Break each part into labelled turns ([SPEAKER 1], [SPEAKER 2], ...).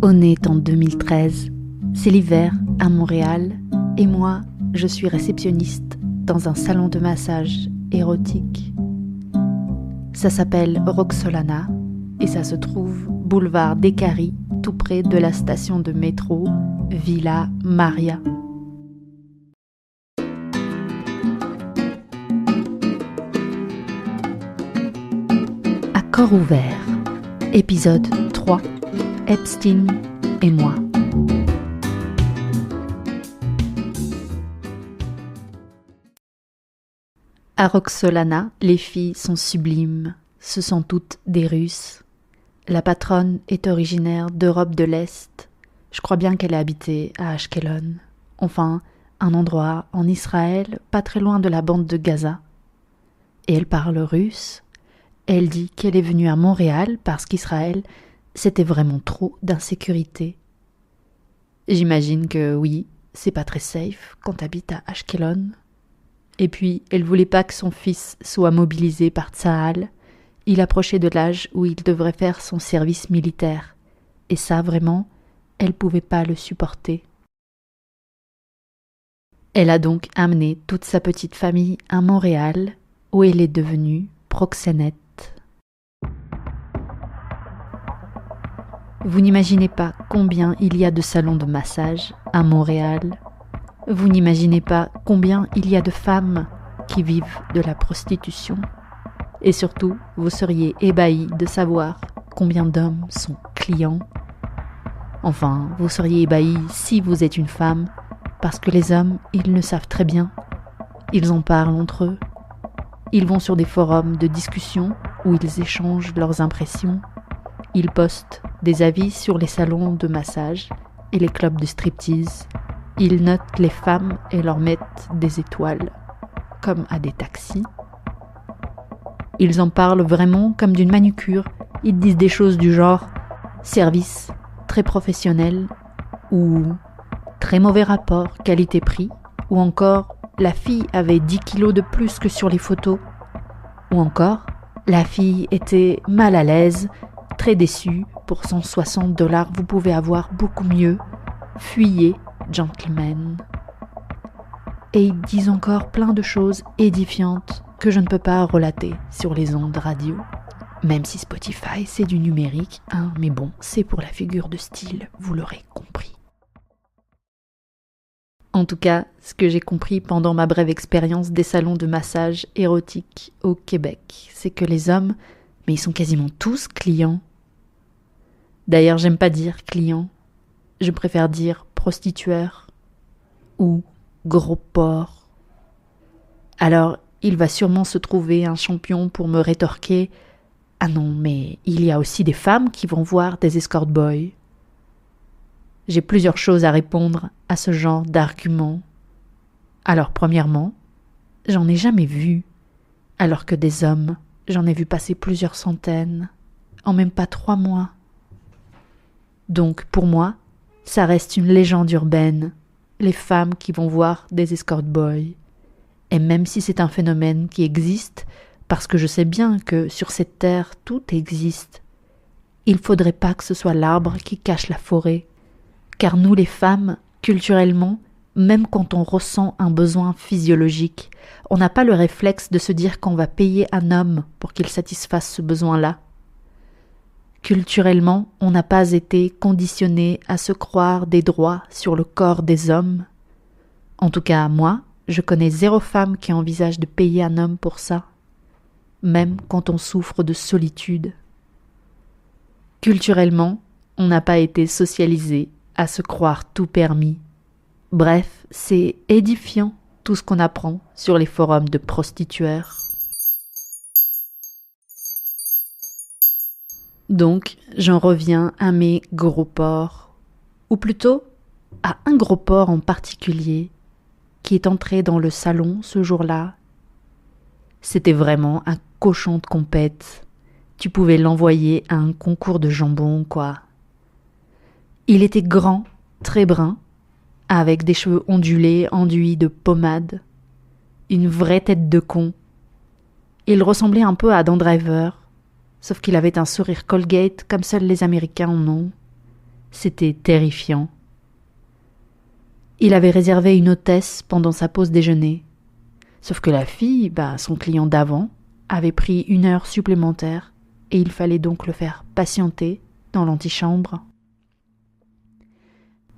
[SPEAKER 1] On est en 2013, c'est l'hiver à Montréal et moi, je suis réceptionniste dans un salon de massage érotique. Ça s'appelle Roxolana et ça se trouve boulevard des Caries, tout près de la station de métro Villa Maria. À corps ouvert, épisode 3, Epstein et moi. À Roxolana, les filles sont sublimes, ce sont toutes des Russes. La patronne est originaire d'Europe de l'Est. Je crois bien qu'elle a habité à Ashkelon. Enfin, un endroit en Israël, pas très loin de la bande de Gaza. Et elle parle russe. Elle dit qu'elle est venue à Montréal parce qu'Israël, c'était vraiment trop d'insécurité. J'imagine que oui, c'est pas très safe quand t'habites à Ashkelon. Et puis, elle voulait pas que son fils soit mobilisé par Tsahal. Il approchait de l'âge où il devrait faire son service militaire. Et ça, vraiment, elle pouvait pas le supporter. Elle a donc amené toute sa petite famille à Montréal, où elle est devenue proxénète. Vous n'imaginez pas combien il y a de salons de massage à Montréal. Vous n'imaginez pas combien il y a de femmes qui vivent de la prostitution. Et surtout, vous seriez ébahis de savoir combien d'hommes sont clients. Enfin, vous seriez ébahis si vous êtes une femme, parce que les hommes, ils le savent très bien. Ils en parlent entre eux. Ils vont sur des forums de discussion où ils échangent leurs impressions. Ils postent des avis sur les salons de massage et les clubs de striptease. Ils notent les femmes et leur mettent des étoiles, comme à des taxis. Ils en parlent vraiment comme d'une manucure. Ils disent des choses du genre « service très professionnel » ou « très mauvais rapport qualité-prix » ou encore « la fille avait 10 kilos de plus que sur les photos » ou encore « la fille était mal à l'aise, très déçue, pour $160 vous pouvez avoir beaucoup mieux, fuyez ». Gentlemen. Et ils disent encore plein de choses édifiantes que je ne peux pas relater sur les ondes radio. Même si Spotify c'est du numérique, hein, mais bon, c'est pour la figure de style, vous l'aurez compris. En tout cas, ce que j'ai compris pendant ma brève expérience des salons de massage érotique au Québec, c'est que les hommes, mais ils sont quasiment tous clients. D'ailleurs, j'aime pas dire client, je préfère dire prostitueur ou gros porc. Alors, il va sûrement se trouver un champion pour me rétorquer « Ah non, mais il y a aussi des femmes qui vont voir des escort boys. » J'ai plusieurs choses à répondre à ce genre d'argument. Alors, premièrement, j'en ai jamais vu, alors que des hommes, j'en ai vu passer plusieurs centaines, en même pas 3 mois. Donc, pour moi, ça reste une légende urbaine, les femmes qui vont voir des escort boys. Et même si c'est un phénomène qui existe, parce que je sais bien que sur cette terre tout existe, il faudrait pas que ce soit l'arbre qui cache la forêt. Car nous les femmes, culturellement, même quand on ressent un besoin physiologique, on n'a pas le réflexe de se dire qu'on va payer un homme pour qu'il satisfasse ce besoin-là. Culturellement, on n'a pas été conditionné à se croire des droits sur le corps des hommes. En tout cas, moi, je connais 0 femme qui envisage de payer un homme pour ça, même quand on souffre de solitude. Culturellement, on n'a pas été socialisé à se croire tout permis. Bref, c'est édifiant tout ce qu'on apprend sur les forums de prostitueurs. Donc, j'en reviens à mes gros porcs, ou plutôt à un gros porc en particulier qui est entré dans le salon ce jour-là. C'était vraiment un cochon de compète. Tu pouvais l'envoyer à un concours de jambon, quoi. Il était grand, très brun, avec des cheveux ondulés enduits de pommade, une vraie tête de con. Il ressemblait un peu à Dan Driver, sauf qu'il avait un sourire Colgate comme seuls les Américains en ont. C'était terrifiant. Il avait réservé une hôtesse pendant sa pause déjeuner. Sauf que la fille, son client d'avant, avait pris 1 heure supplémentaire et il fallait donc le faire patienter dans l'antichambre.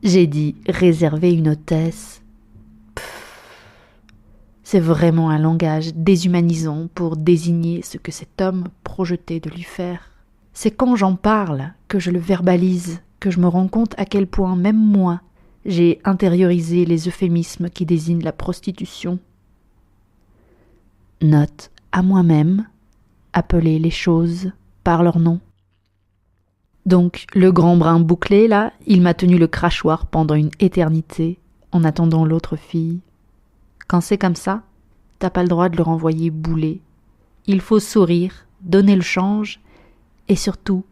[SPEAKER 1] J'ai dit réserver une hôtesse. C'est vraiment un langage déshumanisant pour désigner ce que cet homme projetait de lui faire. C'est quand j'en parle, que je le verbalise, que je me rends compte à quel point même moi, j'ai intériorisé les euphémismes qui désignent la prostitution. Note à moi-même, appeler les choses par leur nom. Donc, le grand brun bouclé, là, il m'a tenu le crachoir pendant une éternité, en attendant l'autre fille. Quand c'est comme ça, t'as pas le droit de le renvoyer bouler. Il faut sourire, donner le change, et surtout,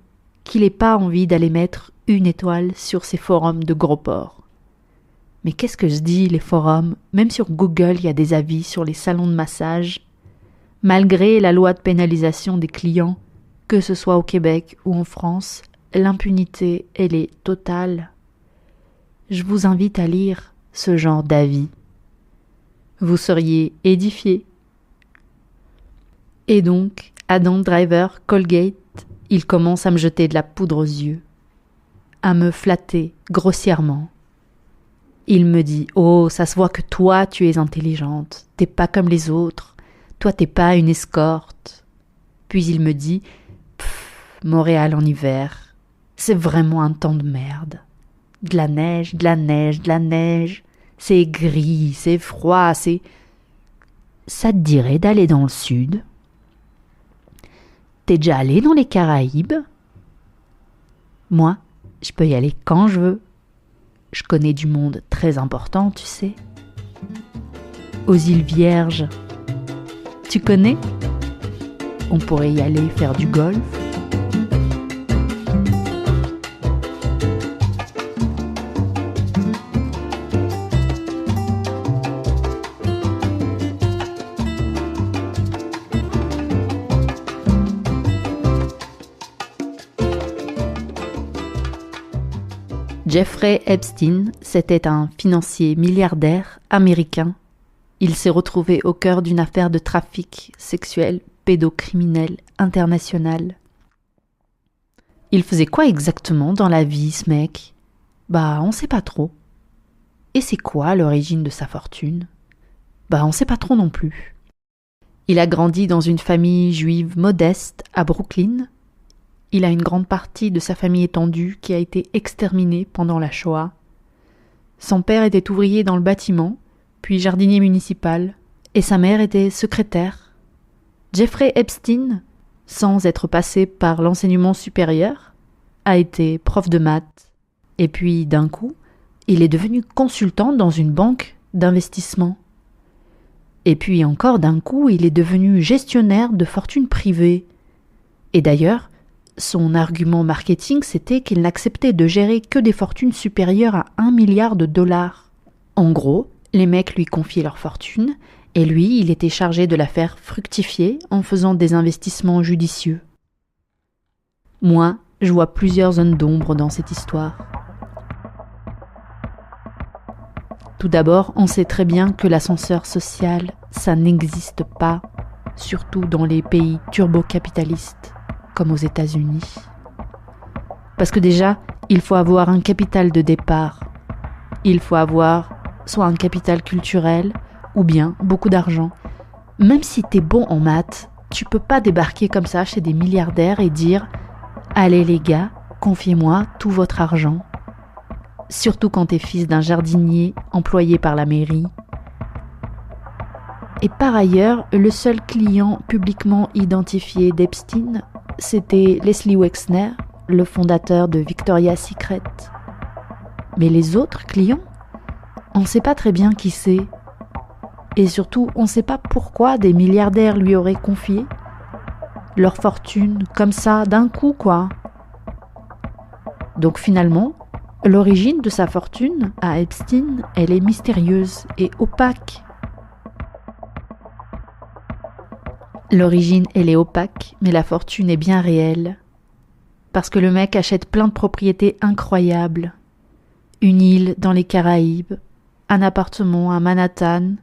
[SPEAKER 1] qu'il ait pas envie d'aller mettre 1 étoile sur ces forums de gros porcs. Mais qu'est-ce que je dis, les forums? Même sur Google, il y a des avis sur les salons de massage. Malgré la loi de pénalisation des clients, que ce soit au Québec ou en France, l'impunité, elle est totale. Je vous invite à lire ce genre d'avis. Vous seriez édifiés. Et donc, Adam Driver, Colgate, il commence à me jeter de la poudre aux yeux, à me flatter grossièrement. Il me dit « Oh, ça se voit que toi, tu es intelligente, t'es pas comme les autres, toi, t'es pas une escorte. » Puis il me dit « Montréal en hiver, c'est vraiment un temps de merde. De la neige, de la neige, de la neige. C'est gris, c'est froid, c'est... Ça te dirait d'aller dans le sud? T'es déjà allé dans les Caraïbes? Moi, je peux y aller quand je veux. Je connais du monde très important, tu sais. Aux îles Vierges. Tu connais? On pourrait y aller faire du golf. Jeffrey Epstein, c'était un financier milliardaire américain. Il s'est retrouvé au cœur d'une affaire de trafic sexuel pédocriminel international. Il faisait quoi exactement dans la vie, ce mec? On sait pas trop. Et c'est quoi l'origine de sa fortune? On sait pas trop non plus. Il a grandi dans une famille juive modeste à Brooklyn. Il a une grande partie de sa famille étendue qui a été exterminée pendant la Shoah. Son père était ouvrier dans le bâtiment, puis jardinier municipal, et sa mère était secrétaire. Jeffrey Epstein, sans être passé par l'enseignement supérieur, a été prof de maths, et puis d'un coup, il est devenu consultant dans une banque d'investissement. Et puis encore d'un coup, il est devenu gestionnaire de fortunes privées. Et d'ailleurs, son argument marketing, c'était qu'il n'acceptait de gérer que des fortunes supérieures à 1 milliard de dollars. En gros, les mecs lui confiaient leur fortune, et lui, il était chargé de la faire fructifier en faisant des investissements judicieux. Moi, je vois plusieurs zones d'ombre dans cette histoire. Tout d'abord, on sait très bien que l'ascenseur social, ça n'existe pas, surtout dans les pays turbocapitalistes, comme aux États-Unis. Parce que déjà, il faut avoir un capital de départ. Il faut avoir soit un capital culturel, ou bien beaucoup d'argent. Même si t'es bon en maths, tu peux pas débarquer comme ça chez des milliardaires et dire « Allez les gars, confiez-moi tout votre argent. » Surtout quand t'es fils d'un jardinier employé par la mairie. Et par ailleurs, le seul client publiquement identifié d'Epstein, c'était Leslie Wexner, le fondateur de Victoria's Secret. Mais les autres clients, on ne sait pas très bien qui c'est. Et surtout, on ne sait pas pourquoi des milliardaires lui auraient confié leur fortune comme ça, d'un coup, quoi. Donc finalement, l'origine de sa fortune à Epstein, elle est mystérieuse et opaque. L'origine, elle est opaque, mais la fortune est bien réelle. parce que le mec achète plein de propriétés incroyables. Une île dans les Caraïbes, un appartement à Manhattan,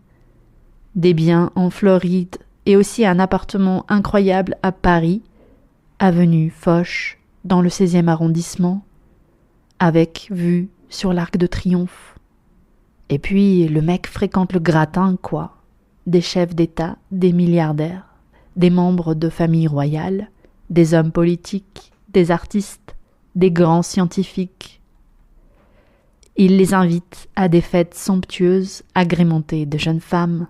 [SPEAKER 1] des biens en Floride et aussi un appartement incroyable à Paris, avenue Foch, dans le 16e arrondissement, avec vue sur l'Arc de Triomphe. Et puis le mec fréquente le gratin, quoi. Des chefs d'État, des milliardaires, des membres de familles royales, des hommes politiques, des artistes, des grands scientifiques. Il les invite à des fêtes somptueuses agrémentées de jeunes femmes,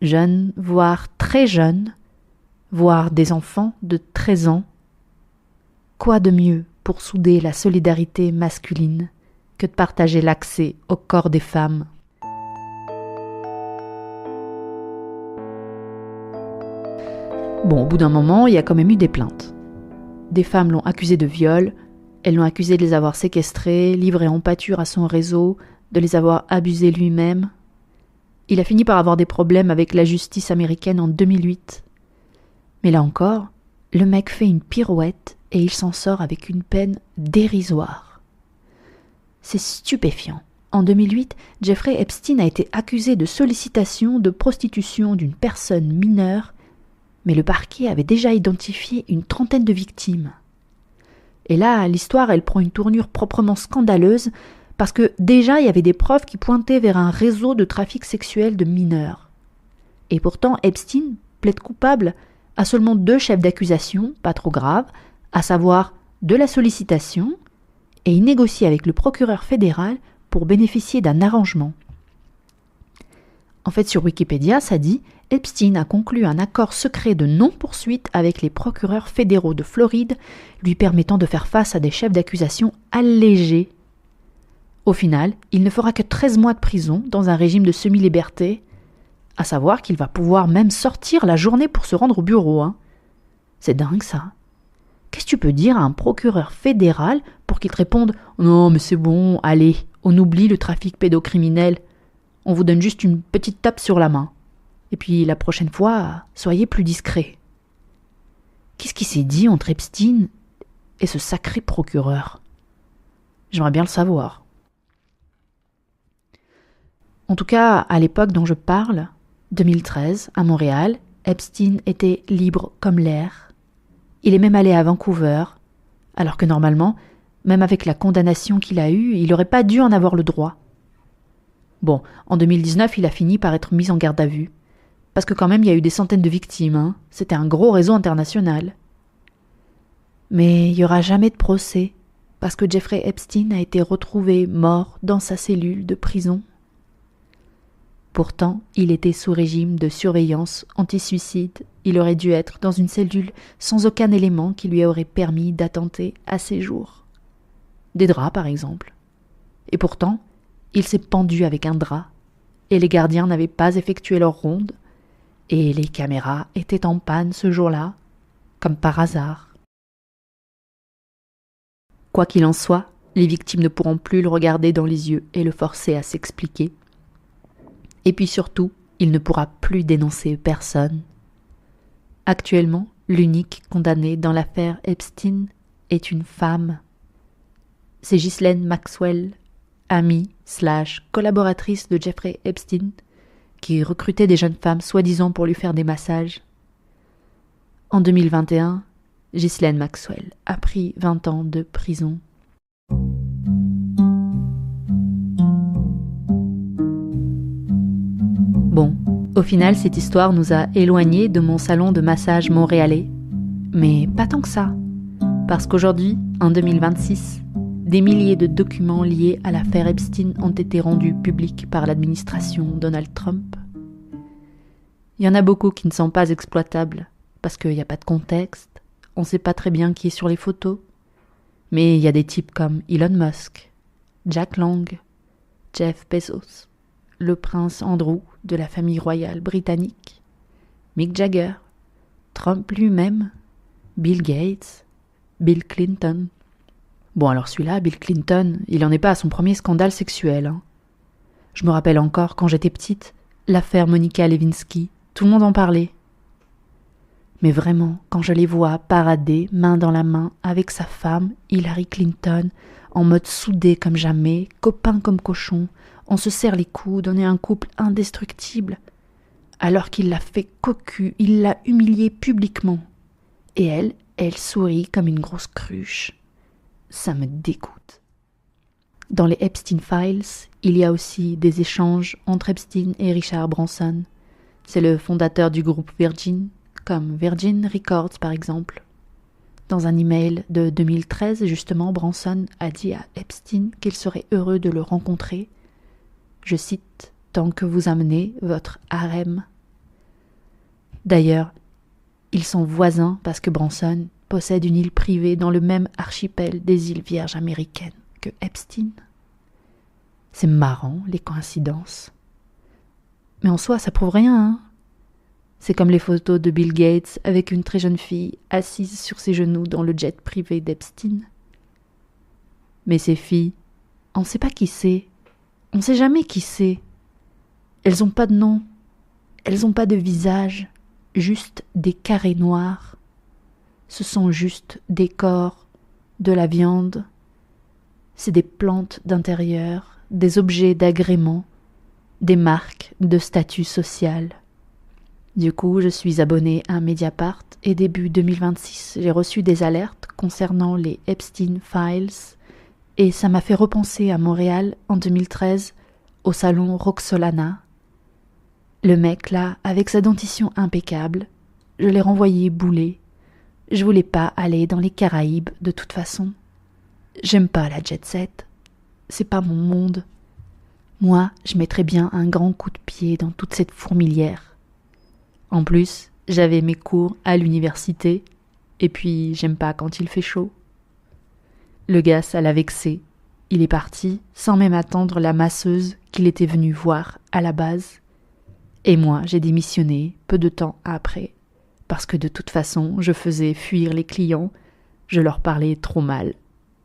[SPEAKER 1] jeunes, voire très jeunes, voire des enfants de 13 ans. Quoi de mieux pour souder la solidarité masculine que de partager l'accès au corps des femmes? Bon, au bout d'un moment, il y a quand même eu des plaintes. Des femmes l'ont accusé de viol, elles l'ont accusé de les avoir séquestrés, livrés en pâture à son réseau, de les avoir abusés lui-même. Il a fini par avoir des problèmes avec la justice américaine en 2008. Mais là encore, le mec fait une pirouette et il s'en sort avec une peine dérisoire. C'est stupéfiant. En 2008, Jeffrey Epstein a été accusé de sollicitation de prostitution d'une personne mineure, mais le parquet avait déjà identifié une 30aine de victimes. Et là, l'histoire, elle prend une tournure proprement scandaleuse, parce que déjà, il y avait des preuves qui pointaient vers un réseau de trafic sexuel de mineurs. Et pourtant, Epstein plaide coupable à seulement 2 chefs d'accusation, pas trop graves, à savoir de la sollicitation, et il négocie avec le procureur fédéral pour bénéficier d'un arrangement. En fait, sur Wikipédia, ça dit « Epstein a conclu un accord secret de non-poursuite avec les procureurs fédéraux de Floride, lui permettant de faire face à des chefs d'accusation allégés. » Au final, il ne fera que 13 mois de prison dans un régime de semi-liberté, à savoir qu'il va pouvoir même sortir la journée pour se rendre au bureau. C'est dingue ça. Qu'est-ce que tu peux dire à un procureur fédéral pour qu'il te réponde « Non, mais c'est bon, allez, on oublie le trafic pédocriminel. On vous donne juste une petite tape sur la main. Et puis la prochaine fois, soyez plus discret. » Qu'est-ce qui s'est dit entre Epstein et ce sacré procureur? J'aimerais bien le savoir. En tout cas, à l'époque dont je parle, 2013, à Montréal, Epstein était libre comme l'air. Il est même allé à Vancouver, alors que normalement, même avec la condamnation qu'il a eue, il n'aurait pas dû en avoir le droit. Bon, en 2019, il a fini par être mis en garde à vue. Parce que quand même, il y a eu des centaines de victimes. C'était un gros réseau international. Mais il n'y aura jamais de procès, parce que Jeffrey Epstein a été retrouvé mort dans sa cellule de prison. Pourtant, il était sous régime de surveillance anti-suicide. Il aurait dû être dans une cellule sans aucun élément qui lui aurait permis d'attenter à ses jours. Des draps, par exemple. Et pourtant, il s'est pendu avec un drap, et les gardiens n'avaient pas effectué leur ronde, et les caméras étaient en panne ce jour-là, comme par hasard. Quoi qu'il en soit, les victimes ne pourront plus le regarder dans les yeux et le forcer à s'expliquer. Et puis surtout, il ne pourra plus dénoncer personne. Actuellement, l'unique condamnée dans l'affaire Epstein est une femme. C'est Ghislaine Maxwell, amie / collaboratrice de Jeffrey Epstein, qui recrutait des jeunes femmes soi-disant pour lui faire des massages. En 2021, Ghislaine Maxwell a pris 20 ans de prison. Bon, au final, cette histoire nous a éloignés de mon salon de massage montréalais. Mais pas tant que ça. Parce qu'aujourd'hui, en 2026, des milliers de documents liés à l'affaire Epstein ont été rendus publics par l'administration Donald Trump. Il y en a beaucoup qui ne sont pas exploitables, parce qu'il n'y a pas de contexte, on ne sait pas très bien qui est sur les photos. Mais il y a des types comme Elon Musk, Jack Lang, Jeff Bezos, le prince Andrew de la famille royale britannique, Mick Jagger, Trump lui-même, Bill Gates, Bill Clinton. Bon, alors celui-là, Bill Clinton, il n'en est pas à son premier scandale sexuel. Je me rappelle encore, quand j'étais petite, l'affaire Monica Lewinsky, tout le monde en parlait. Mais vraiment, quand je les vois parader, main dans la main, avec sa femme, Hillary Clinton, en mode soudé comme jamais, copain comme cochon, on se serre les coudes, on est un couple indestructible. Alors qu'il l'a fait cocu, il l'a humiliée publiquement. Et elle sourit comme une grosse cruche. Ça me dégoûte. Dans les Epstein Files, il y a aussi des échanges entre Epstein et Richard Branson. C'est le fondateur du groupe Virgin, comme Virgin Records par exemple. Dans un email de 2013, justement, Branson a dit à Epstein qu'il serait heureux de le rencontrer. Je cite, « tant que vous amenez votre harem ». D'ailleurs, ils sont voisins parce que Branson possède une île privée dans le même archipel des îles Vierges américaines que Epstein. C'est marrant, les coïncidences. Mais en soi, ça prouve rien, hein. C'est comme les photos de Bill Gates avec une très jeune fille assise sur ses genoux dans le jet privé d'Epstein. Mais ces filles, on ne sait pas qui c'est. On ne sait jamais qui c'est. Elles n'ont pas de nom. Elles n'ont pas de visage. Juste des carrés noirs. Ce sont juste des corps, de la viande. C'est des plantes d'intérieur, des objets d'agrément, des marques de statut social. Du coup, je suis abonnée à Mediapart et début 2026, j'ai reçu des alertes concernant les Epstein Files et ça m'a fait repenser à Montréal en 2013 au salon Roxolana. Le mec là, avec sa dentition impeccable, je l'ai renvoyé bouler. Je voulais pas aller dans les Caraïbes de toute façon. J'aime pas la jet set. C'est pas mon monde. Moi, je mettrais bien un grand coup de pied dans toute cette fourmilière. En plus, j'avais mes cours à l'université, et puis j'aime pas quand il fait chaud. Le gars, ça l'a vexé. Il est parti sans même attendre la masseuse qu'il était venu voir à la base. Et moi, j'ai démissionné peu de temps après, parce que de toute façon, je faisais fuir les clients, je leur parlais trop mal,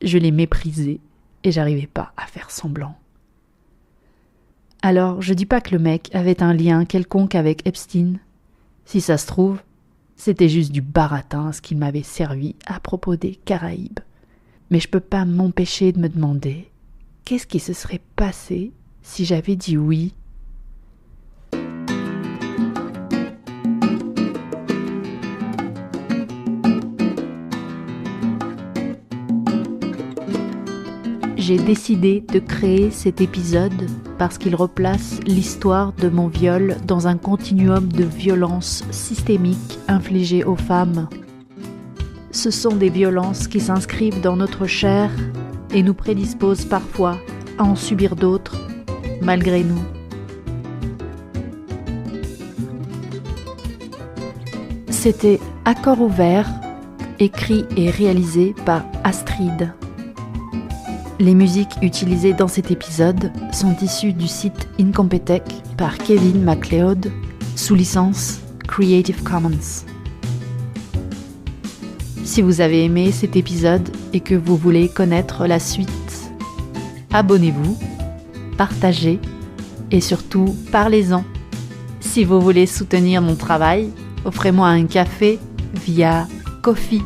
[SPEAKER 1] je les méprisais, et j'arrivais pas à faire semblant. Alors, je dis pas que le mec avait un lien quelconque avec Epstein. Si ça se trouve, c'était juste du baratin ce qu'il m'avait servi à propos des Caraïbes. Mais je peux pas m'empêcher de me demander qu'est-ce qui se serait passé si j'avais dit oui. J'ai décidé de créer cet épisode parce qu'il replace l'histoire de mon viol dans un continuum de violences systémiques infligées aux femmes. Ce sont des violences qui s'inscrivent dans notre chair et nous prédisposent parfois à en subir d'autres, malgré nous. C'était Accord ouvert, écrit et réalisé par Astrid. Les musiques utilisées dans cet épisode sont issues du site Incompetech par Kevin MacLeod, sous licence Creative Commons. Si vous avez aimé cet épisode et que vous voulez connaître la suite, abonnez-vous, partagez et surtout parlez-en. Si vous voulez soutenir mon travail, offrez-moi un café via Ko-fi.